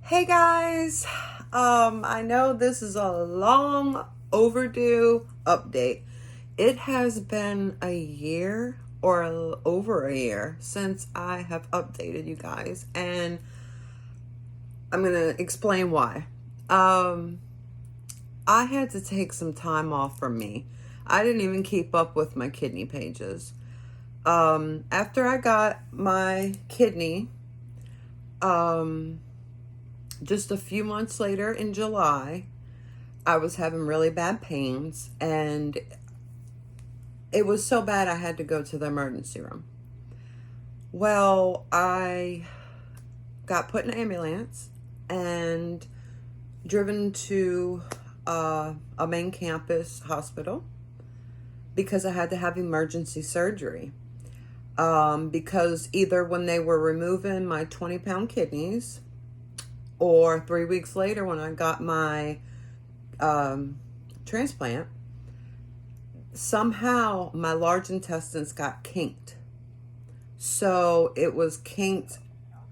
Hey guys, I know this is a long overdue update. It has been a year or over a year since I have updated you guys, and I'm going to explain why. Um, I had to take some time off from me. I didn't even keep up with my kidney pages. After I got my kidney, um, just a few months later in July, I was having really bad pains, and it was so bad I had to go to the emergency room. Well, I got put in an ambulance and driven to a main campus hospital because I had to have emergency surgery. Because either when they were removing my 20-pound kidneys, or 3 weeks later when I got my transplant, somehow my large intestines got kinked. So it was kinked,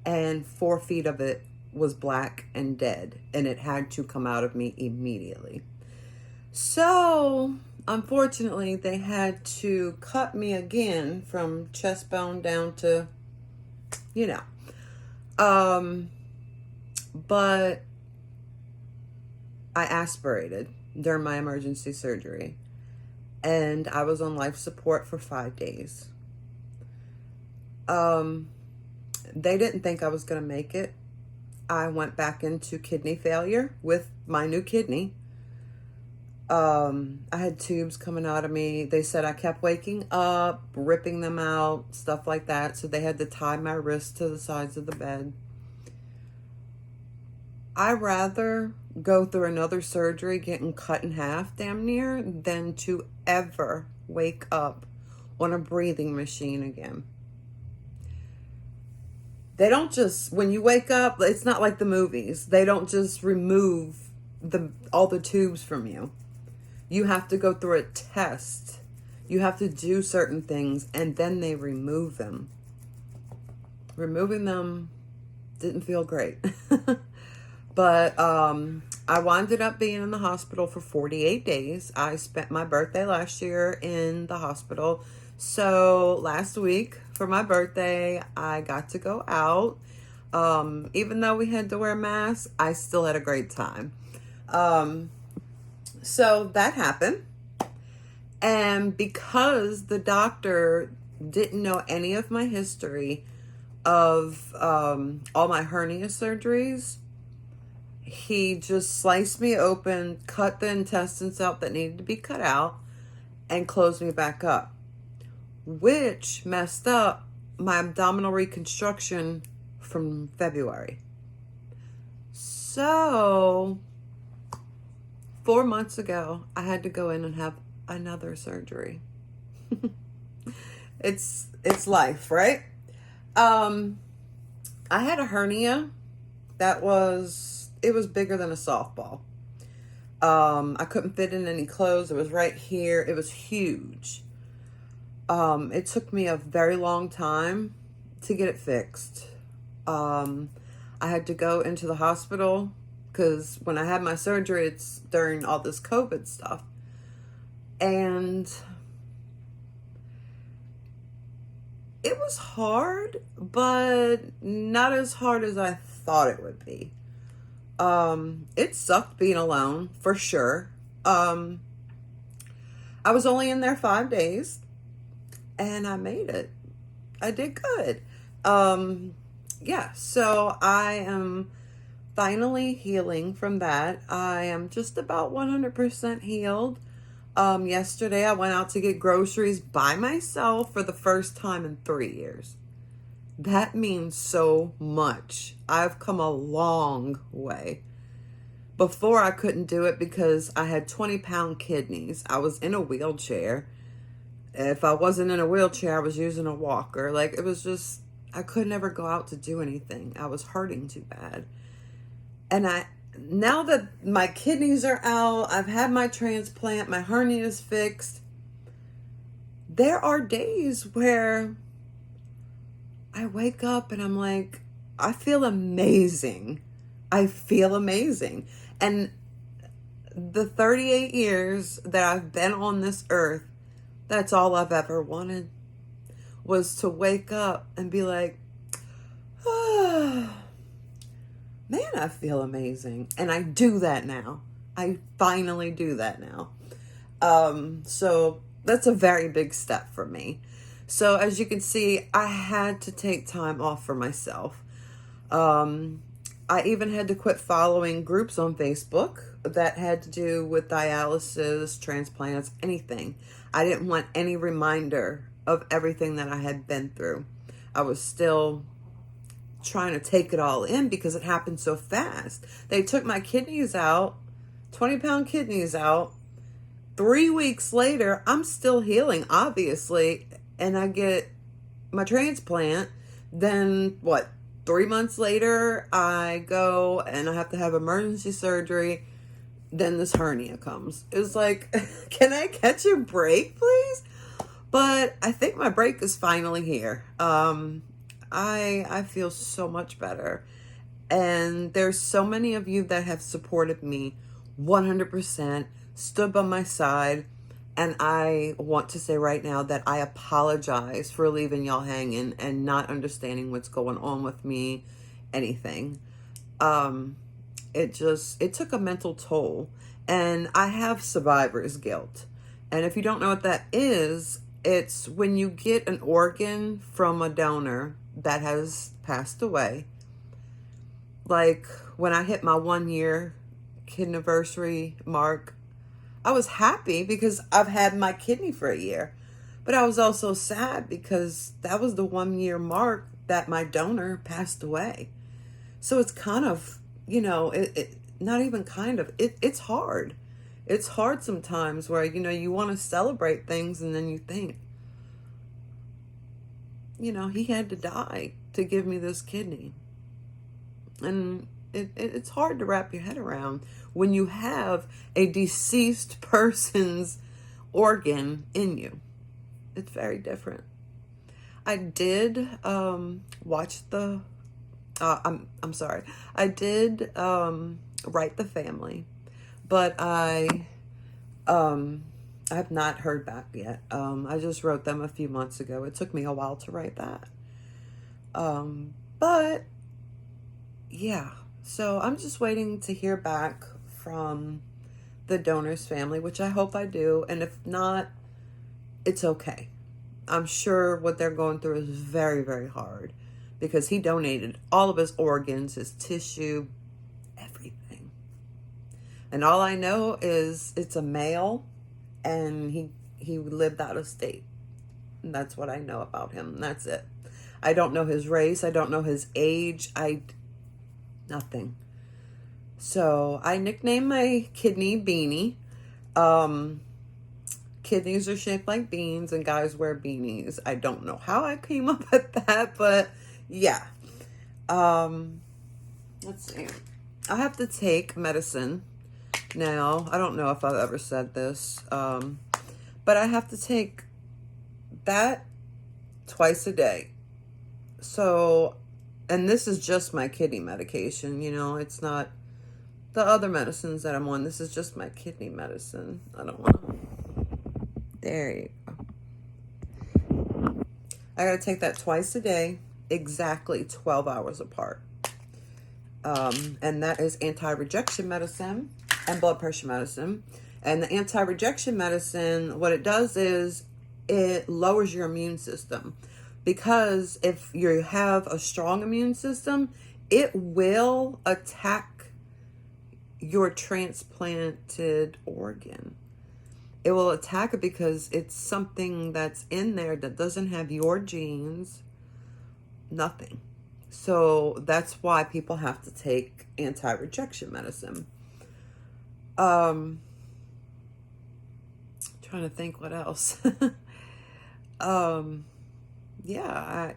and 4 feet of it was black and dead, and it had to come out of me immediately. So unfortunately, they had to cut me again from chest bone down to, you know. But I aspirated during my emergency surgery, and I was on life support for 5 days. They didn't think I was going to make it. I went back into kidney failure with my new kidney. I had tubes coming out of me. They said I kept waking up, ripping them out, stuff like that. So they had to tie my wrists to the sides of the bed. I'd rather go through another surgery getting cut in half damn near than to ever wake up on a breathing machine again. They don't just, when you wake up, it's not like the movies. They don't just remove all the tubes from you. You have to go through a test. You have to do certain things, and then they remove them. Removing them didn't feel great. But I wound up being in the hospital for 48 days. I spent my birthday last year in the hospital. So last week for my birthday, I got to go out. Even though we had to wear masks, I still had a great time. So that happened. And because the doctor didn't know any of my history of all my hernia surgeries, he just sliced me open, cut the intestines out that needed to be cut out, and closed me back up, which messed up my abdominal reconstruction from February. So 4 months ago, I had to go in and have another surgery. It's life, right? I had a hernia that was bigger than a softball. I couldn't fit in any clothes. It was right here. It was huge. It took me a very long time to get it fixed. I had to go into the hospital because when I had my surgery, it's during all this COVID stuff. And it was hard, but not as hard as I thought it would be. It sucked being alone, for sure. I was only in there 5 days, and I made it. I did good. Yeah, so I am finally healing from that. I am just about 100% healed. Yesterday I went out to get groceries by myself for the first time in 3 years. That means so much. I've come a long way. Before I couldn't do it because I had 20-pound kidneys. I was in a wheelchair. If I wasn't in a wheelchair, I was using a walker. Like, it was just, I could never go out to do anything. I was hurting too bad. And now that my kidneys are out, I've had my transplant, my hernia is fixed, there are days where I wake up and I'm like, I feel amazing. I feel amazing. And the 38 years that I've been on this earth, that's all I've ever wanted, was to wake up and be like, oh, man, I feel amazing. And I do that now. I finally do that now. So that's a very big step for me. So as you can see, I had to take time off for myself. I even had to quit following groups on Facebook that had to do with dialysis, transplants, anything. I didn't want any reminder of everything that I had been through. I was still trying to take it all in because it happened so fast. They took my kidneys out, 20-pound kidneys out. 3 weeks later, I'm still healing, obviously, and I get my transplant. Then, what, 3 months later, I go and I have to have emergency surgery. Then this hernia comes. It's like, can I catch a break, please? But I think my break is finally here. I feel so much better. And there's so many of you that have supported me 100%, stood by my side. And I want to say right now that I apologize for leaving y'all hanging and not understanding what's going on with me, anything. It took a mental toll. And I have survivor's guilt. And if you don't know what that is, it's when you get an organ from a donor that has passed away. Like when I hit my 1 year kidney mark, I was happy because I've had my kidney for a year. But I was also sad because that was the 1 year mark that my donor passed away. So it's kind of, not even kind of, it's hard. It's hard sometimes where, you want to celebrate things and then you think, he had to die to give me this kidney. And it's hard to wrap your head around when you have a deceased person's organ in you. It's very different. I did watch the, I'm sorry. I did write the family, but I have not heard back yet. I just wrote them a few months ago. It took me a while to write that. But yeah, so I'm just waiting to hear back from the donor's family, which I hope I do. And if not, it's okay. I'm sure what they're going through is very, very hard because he donated all of his organs, his tissue, everything. And all I know is it's a male and he lived out of state. And that's what I know about him. And that's it. I don't know his race. I don't know his age. Nothing. So I nicknamed my kidney Beanie. Kidneys are shaped like beans and guys wear beanies. I don't know how I came up with that, but yeah. Let's see. I have to take medicine now. I don't know if I've ever said this, but I have to take that twice a day. So, and this is just my kidney medication, it's not the other medicines that I'm on. This is just my kidney medicine. I don't want to. There you go. I got to take that twice a day, exactly 12 hours apart. And that is anti-rejection medicine and blood pressure medicine. And the anti-rejection medicine, what it does is it lowers your immune system. Because if you have a strong immune system, it will attack your transplanted organ. It will attack it because it's something that's in there that doesn't have your genes, nothing. So that's why people have to take anti-rejection medicine. Trying to think what else. Yeah,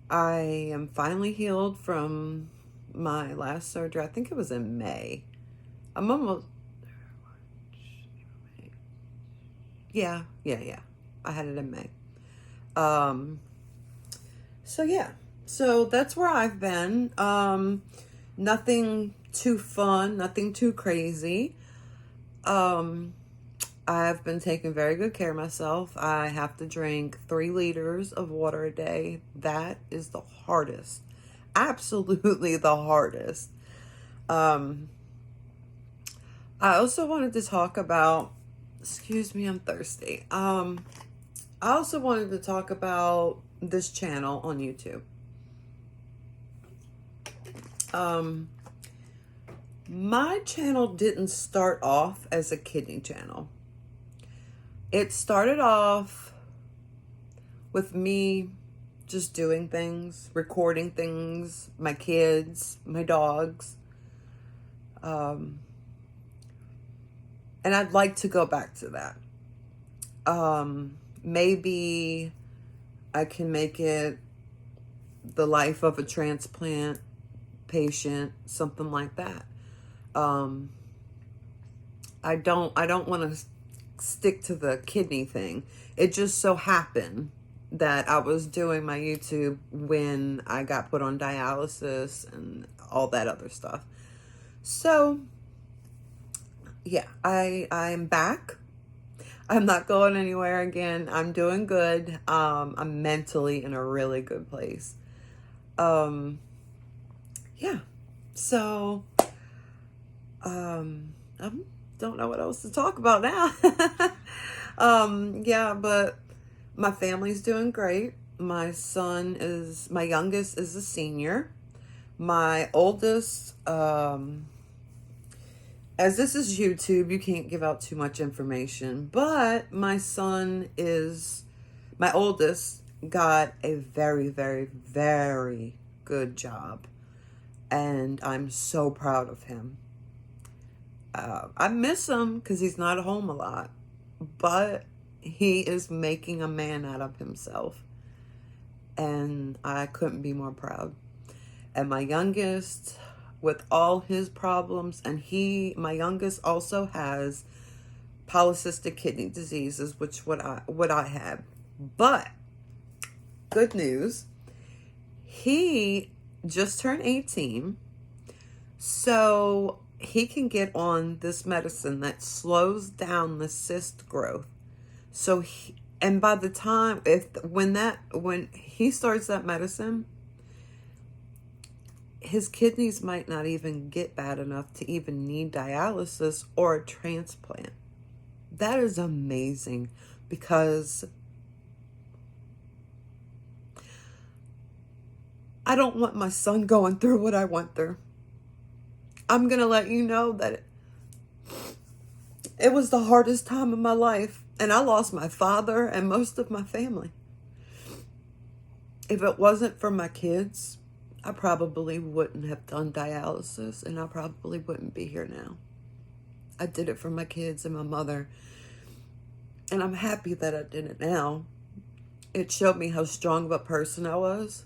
I am finally healed from my last surgery. I think it was in May. I'm almost, yeah. I had it in May. So yeah, so that's where I've been. Nothing too fun, nothing too crazy. Um, I've been taking very good care of myself. I have to drink 3 liters of water a day. That is the hardest. Absolutely the hardest. Um, I also wanted to talk about, excuse me, I'm thirsty. I also wanted to talk about this channel on YouTube. My channel didn't start off as a kidney channel. It started off with me just doing things, recording things, my kids, my dogs. And I'd like to go back to that. Maybe I can make it the life of a transplant patient, something like that. I don't want to stick to the kidney thing. It just so happened that I was doing my YouTube when I got put on dialysis and all that other stuff. So yeah, I'm back. I'm not going anywhere again. I'm doing good. I'm mentally in a really good place. Yeah. So I don't know what else to talk about now. Yeah, but my family's doing great. My youngest is a senior. My oldest, as this is YouTube, you can't give out too much information, but my oldest got a very, very, very good job. And I'm so proud of him. I miss him because he's not home a lot, but he is making a man out of himself. And I couldn't be more proud. And my youngest, with all his problems, and my youngest also has polycystic kidney diseases, which what I had. But good news, he just turned 18, so he can get on this medicine that slows down the cyst growth. So and by the time when he starts that medicine, his kidneys might not even get bad enough to even need dialysis or a transplant. That is amazing, because I don't want my son going through what I went through. I'm going to let you know that it was the hardest time of my life, and I lost my father and most of my family. If it wasn't for my kids, I probably wouldn't have done dialysis, and I probably wouldn't be here now. I did it for my kids and my mother, and I'm happy that I did it now. It showed me how strong of a person I was.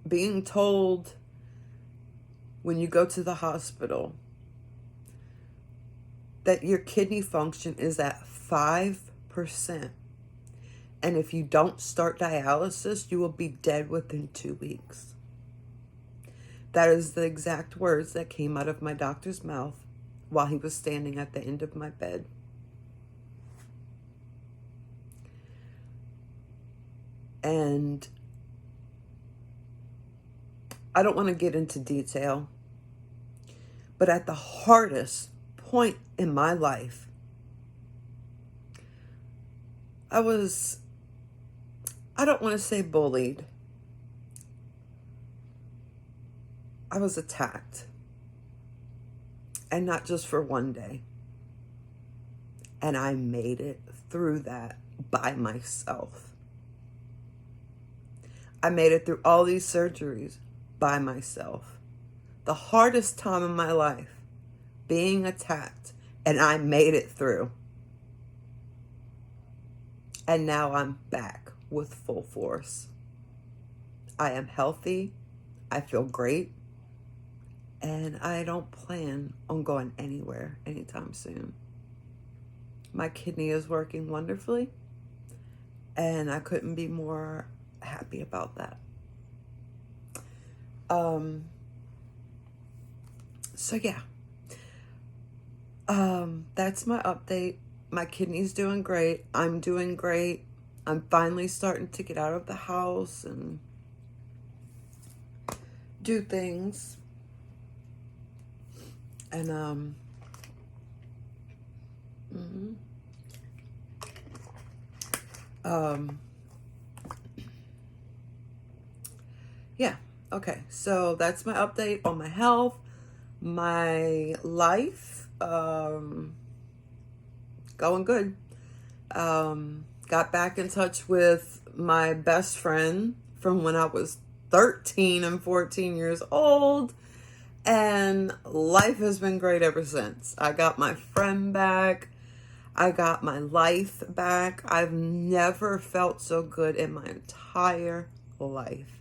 Being told when you go to the hospital that your kidney function is at 5%. And if you don't start dialysis, you will be dead within 2 weeks. That is the exact words that came out of my doctor's mouth while he was standing at the end of my bed. And I don't want to get into detail, but at the hardest point in my life, I don't want to say bullied. I was attacked. And not just for one day. And I made it through that by myself. I made it through all these surgeries by myself. The hardest time of my life, being attacked, and I made it through. And now I'm back with full force. I am healthy. I feel great. And I don't plan on going anywhere anytime soon. My kidney is working wonderfully, and I couldn't be more happy about that. So yeah, that's my update. My kidney's doing great. I'm doing great. I'm finally starting to get out of the house and do things. And mhm. Yeah. Okay. So that's my update on my health, my life. Going good. Got back in touch with my best friend from when I was 13 and 14 years old. And life has been great ever since. I got my friend back. I got my life back. I've never felt so good in my entire life.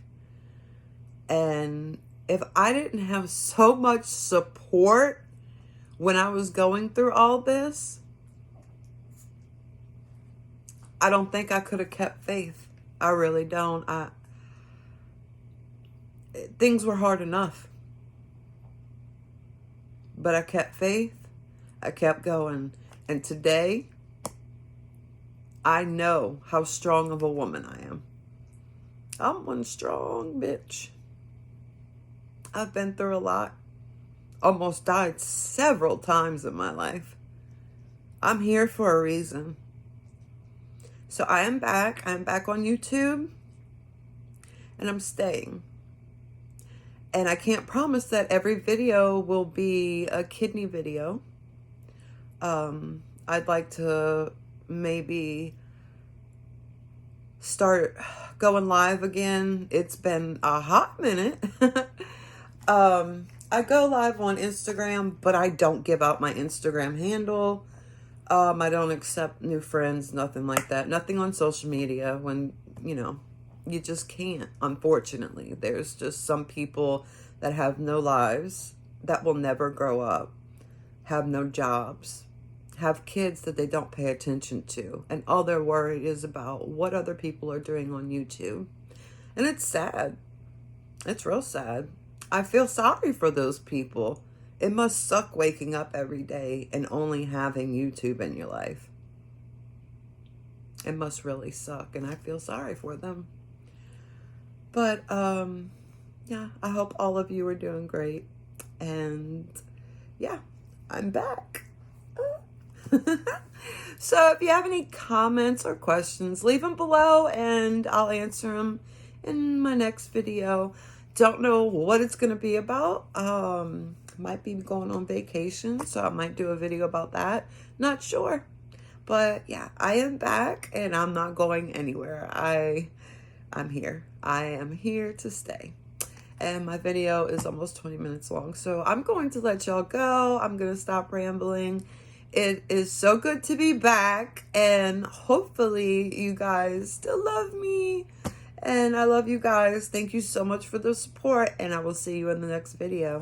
And if I didn't have so much support when I was going through all this, I don't think I could have kept faith. I really don't. Things were hard enough. But I kept faith. I kept going. And today, I know how strong of a woman I am. I'm one strong bitch. I've been through a lot. Almost died several times in my life. I'm here for a reason. So I am back. I'm back on YouTube. And I'm staying. And I can't promise that every video will be a kidney video. I'd like to maybe start going live again. It's been a hot minute. I go live on Instagram, but I don't give out my Instagram handle. I don't accept new friends, nothing like that. Nothing on social media when, you just can't, unfortunately. There's just some people that have no lives, that will never grow up, have no jobs, have kids that they don't pay attention to, and all they're worried is about what other people are doing on YouTube. And it's sad. It's real sad. I feel sorry for those people. It must suck waking up every day and only having YouTube in your life. It must really suck, and I feel sorry for them. But, yeah, I hope all of you are doing great. And, yeah, I'm back. So if you have any comments or questions, leave them below and I'll answer them in my next video. Don't know what it's going to be about. Might be going on vacation, so I might do a video about that. Not sure. But yeah, I am back and I'm not going anywhere. I'm here. I am here to stay. And my video is almost 20 minutes long, so I'm going to let y'all go. I'm going to stop rambling. It is so good to be back, and hopefully you guys still love me. And I love you guys. Thank you so much for the support, and I will see you in the next video.